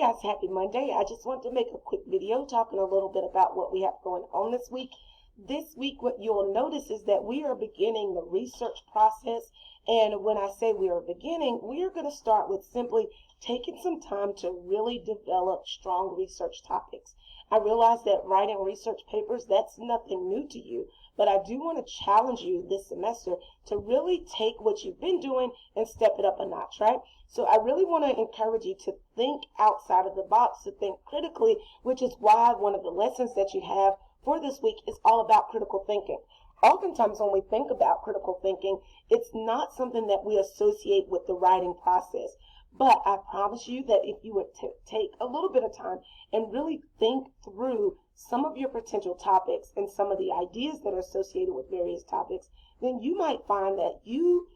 guys, happy Monday. I just want to make a quick video talking a little bit about what we have going on this week. This week, what you'll notice is that we are beginning the research process. And when I say we are beginning, we are going to start with simply taking some time to really develop strong research topics. I realize that writing research papers, that's nothing new to you, but I do want to challenge you this semester to really take what you've been doing and step it up a notch, right? So I really want to encourage you to think outside of the box, to think critically, which is why one of the lessons that you have for this week is all about critical thinking. Oftentimes when we think about critical thinking, it's not something that we associate with the writing process. But I promise you that if you would take a little bit of time and really think through some of your potential topics and some of the ideas that are associated with various topics, then you might find that you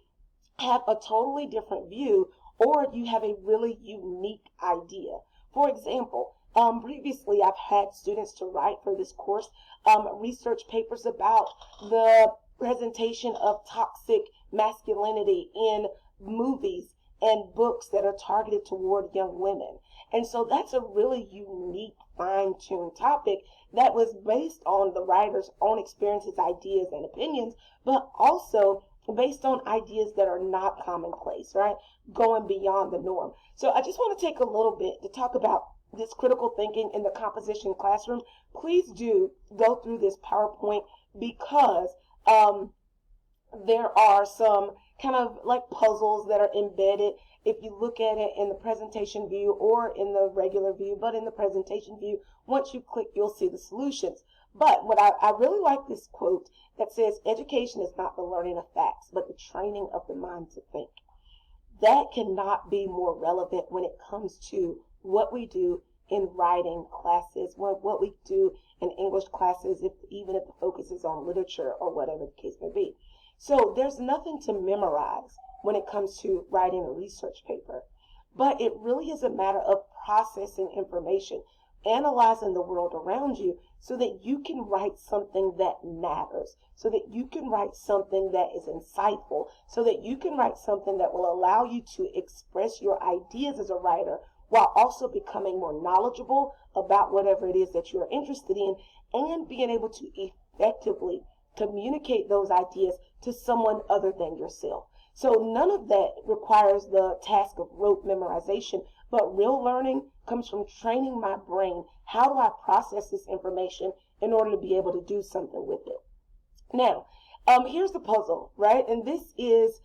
have a totally different view, or you have a really unique idea. For example, previously I've had students to write for this course research papers about the presentation of toxic masculinity in movies and books that are targeted toward young women. And so that's a really unique, fine-tuned topic that was based on the writer's own experiences, ideas, and opinions, but also based on ideas that are not commonplace, right? Going beyond the norm. So I just want to take a little bit to talk about this critical thinking in the composition classroom. Please do go through this PowerPoint because there are some kind of like puzzles that are embedded. If you look at it in the presentation view or in the regular view, but in the presentation view, once you click, you'll see the solutions. But what I really like this quote that says, education is not the learning of facts, but the training of the mind to think. That cannot be more relevant when it comes to what we do in writing classes, what we do in English classes, even if the focus is on literature or whatever the case may be. So there's nothing to memorize when it comes to writing a research paper, but it really is a matter of processing information, analyzing the world around you so that you can write something that matters, so that you can write something that is insightful, so that you can write something that will allow you to express your ideas as a writer while also becoming more knowledgeable about whatever it is that you're interested in and being able to effectively communicate those ideas to someone other than yourself. So none of that requires the task of rote memorization, but real learning comes from training my brain. How do I process this information in order to be able to do something with it? Now, here's the puzzle, right? And this is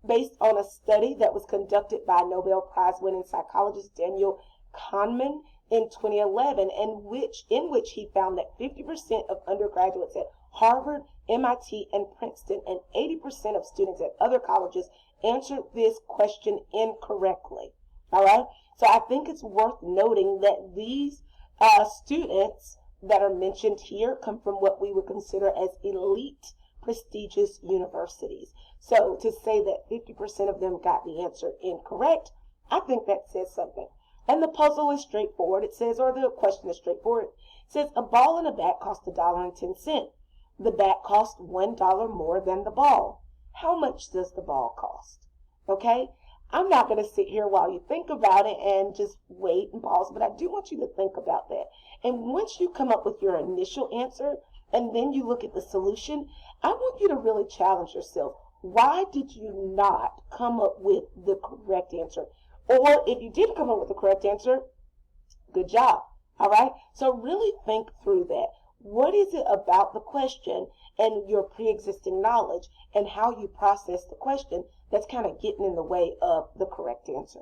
based on a study that was conducted by Nobel Prize-winning psychologist Daniel Kahneman in 2011, in which he found that 50% of undergraduates at Harvard, MIT, and Princeton, and 80% of students at other colleges answered this question incorrectly. All right? So I think it's worth noting that these students that are mentioned here come from what we would consider as elite, prestigious universities. So to say that 50% of them got the answer incorrect, I think that says something. And the puzzle is straightforward. It says, or the question is straightforward. It says, a ball and a bat cost $1.10. The bat cost $1 more than the ball. How much does the ball cost? Okay? I'm not going to sit here while you think about it and just wait and pause, but I do want you to think about that. And once you come up with your initial answer, and then you look at the solution, I want you to really challenge yourself. Why did you not come up with the correct answer? Or if you did come up with the correct answer, good job. All right? So really think through that. What is it about the question and your pre-existing knowledge and how you process the question that's kind of getting in the way of the correct answer?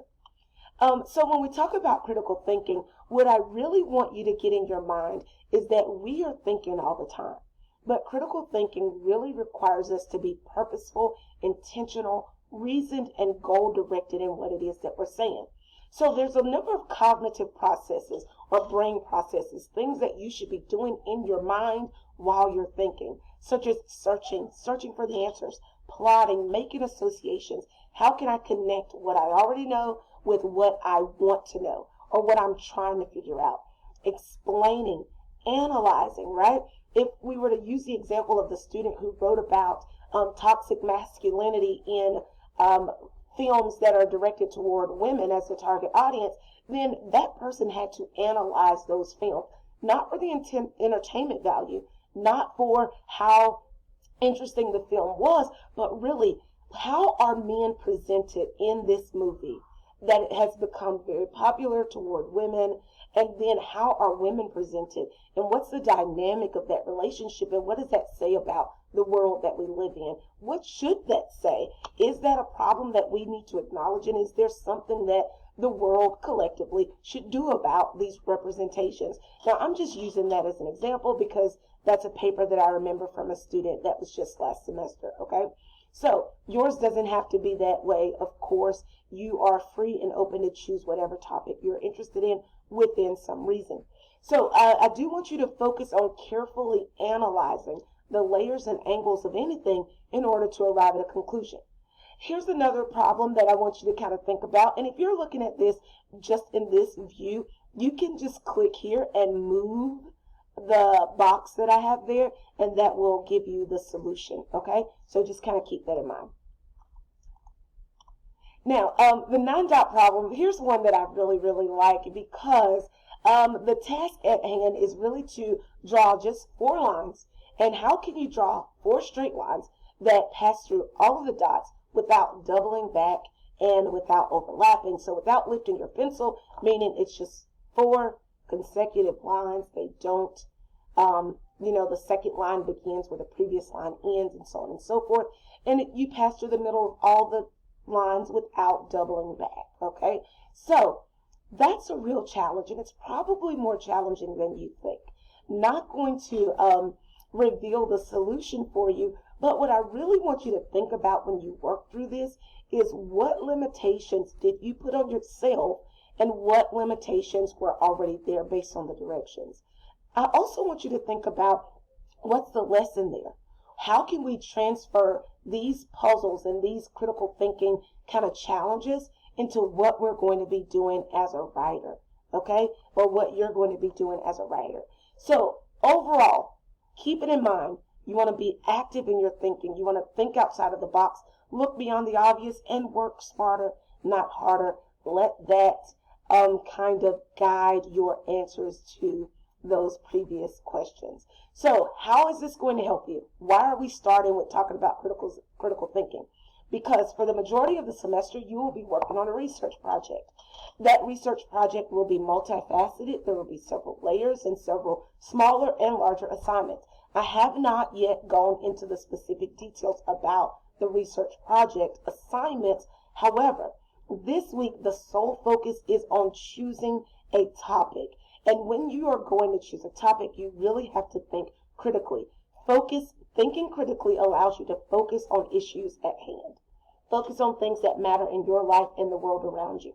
So when we talk about critical thinking, what I really want you to get in your mind is that we are thinking all the time. But critical thinking really requires us to be purposeful, intentional, reasoned, and goal-directed in what it is that we're saying. So there's a number of cognitive processes or brain processes, things that you should be doing in your mind while you're thinking, such as searching for the answers, plotting, making associations. How can I connect what I already know with what I want to know or what I'm trying to figure out? Explaining, analyzing, right? If we were to use the example of the student who wrote about toxic masculinity in films that are directed toward women as the target audience, then that person had to analyze those films, not for the entertainment value, not for how interesting the film was, but really how are men presented in this movie that it has become very popular toward women, and then how are women presented, and what's the dynamic of that relationship, and what does that say about the world that we live in? What should that say? Is that a problem that we need to acknowledge, and is there something that the world collectively should do about these representations? Now, I'm just using that as an example because that's a paper that I remember from a student that was just last semester, okay? So yours doesn't have to be that way. Of course, you are free and open to choose whatever topic you're interested in within some reason. So I do want you to focus on carefully analyzing the layers and angles of anything in order to arrive at a conclusion. Here's another problem that I want you to kind of think about. And if you're looking at this just in this view, you can just click here and move the box that I have there, and that will give you the solution, okay? So just kind of keep that in mind. Now, the 9-dot problem, here's one that I really, really like because the task at hand is really to draw just 4 lines. And how can you draw 4 straight lines that pass through all of the dots without doubling back and without overlapping? So without lifting your pencil, meaning it's just 4 consecutive lines. They don't, the second line begins where the previous line ends, and so on and so forth. And you pass through the middle of all the lines without doubling back, okay? So that's a real challenge, and it's probably more challenging than you think. Not going to reveal the solution for you, but what I really want you to think about when you work through this is what limitations did you put on yourself and what limitations were already there based on the directions. I also want you to think about what's the lesson there. How can we transfer these puzzles and these critical thinking kind of challenges into what we're going to be doing as a writer, okay? Or what you're going to be doing as a writer. So overall, keep it in mind, you want to be active in your thinking. You want to think outside of the box, look beyond the obvious, and work smarter, not harder. Let that kind of guide your answers to those previous questions. So how is this going to help you? Why are we starting with talking about critical thinking? Because for the majority of the semester, you will be working on a research project. That research project will be multifaceted. There will be several layers and several smaller and larger assignments. I have not yet gone into the specific details about the research project assignments. However, this week, the sole focus is on choosing a topic. And when you are going to choose a topic, you really have to think critically. Thinking critically allows you to focus on issues at hand. Focus on things that matter in your life and the world around you.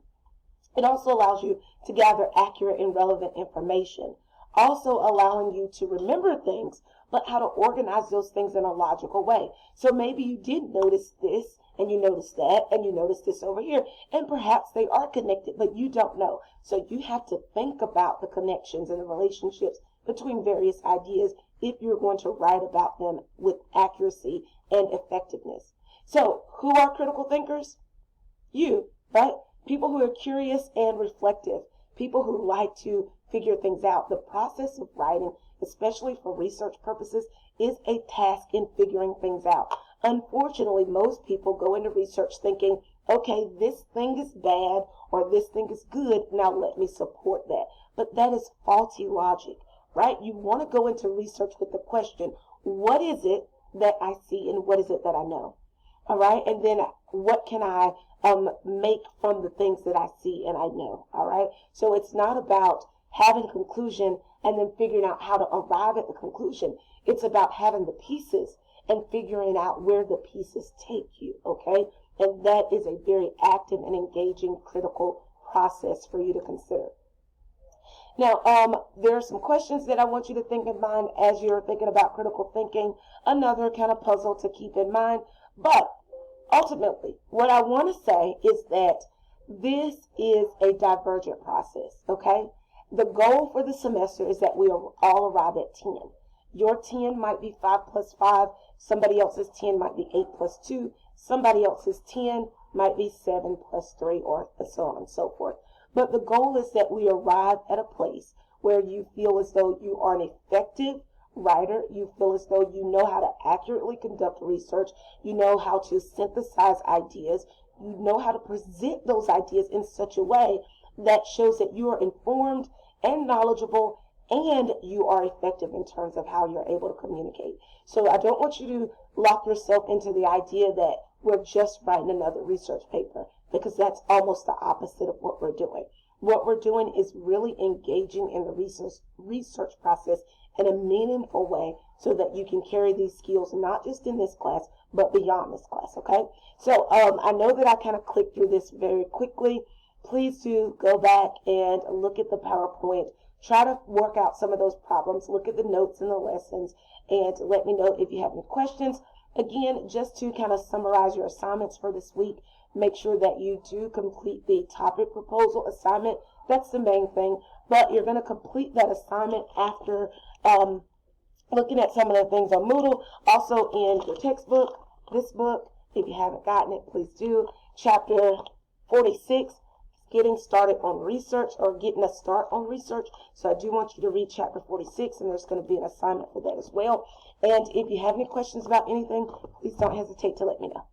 It also allows you to gather accurate and relevant information. Also allowing you to remember things, but how to organize those things in a logical way. So maybe you did notice this, and you noticed that, and you noticed this over here, and perhaps they are connected, but you don't know. So you have to think about the connections and the relationships between various ideas if you're going to write about them with accuracy and effectiveness. So who are critical thinkers? You, right? People who are curious and reflective. People who like to figure things out. The process of writing, especially for research purposes, is a task in figuring things out. Unfortunately, most people go into research thinking, okay, this thing is bad or this thing is good, now let me support that. But that is faulty logic, right? You want to go into research with the question, what is it that I see and what is it that I know? All right, and then what can I make from the things that I see and I know? All right, so it's not about having a conclusion and then figuring out how to arrive at the conclusion. It's about having the pieces and figuring out where the pieces take you, okay? And that is a very active and engaging critical process for you to consider. Now, there are some questions that I want you to think in mind as you're thinking about critical thinking. Another kind of puzzle to keep in mind. But ultimately, what I want to say is that this is a divergent process, okay? The goal for the semester is that we all arrive at 10. Your 10 might be 5 plus 5. Somebody else's 10 might be 8 plus 2. Somebody else's 10 might be 7 plus 3, or so on and so forth. But the goal is that we arrive at a place where you feel as though you are an effective writer, you feel as though you know how to accurately conduct research, you know how to synthesize ideas, you know how to present those ideas in such a way that shows that you are informed and knowledgeable, and you are effective in terms of how you're able to communicate. So I don't want you to lock yourself into the idea that we're just writing another research paper, because that's almost the opposite of what we're doing. What we're doing is really engaging in the research process in a meaningful way so that you can carry these skills not just in this class, but beyond this class, okay? So I know that I kind of clicked through this very quickly. Please do go back and look at the PowerPoint. Try to work out some of those problems. Look at the notes in the lessons and let me know if you have any questions. Again, just to kind of summarize your assignments for this week, make sure that you do complete the topic proposal assignment. That's the main thing. But you're going to complete that assignment after looking at some of the things on Moodle. Also in your textbook, this book, if you haven't gotten it, please do. Chapter 46, getting started on research, or getting a start on research. So I do want you to read chapter 46, and there's going to be an assignment for that as well. And if you have any questions about anything, please don't hesitate to let me know.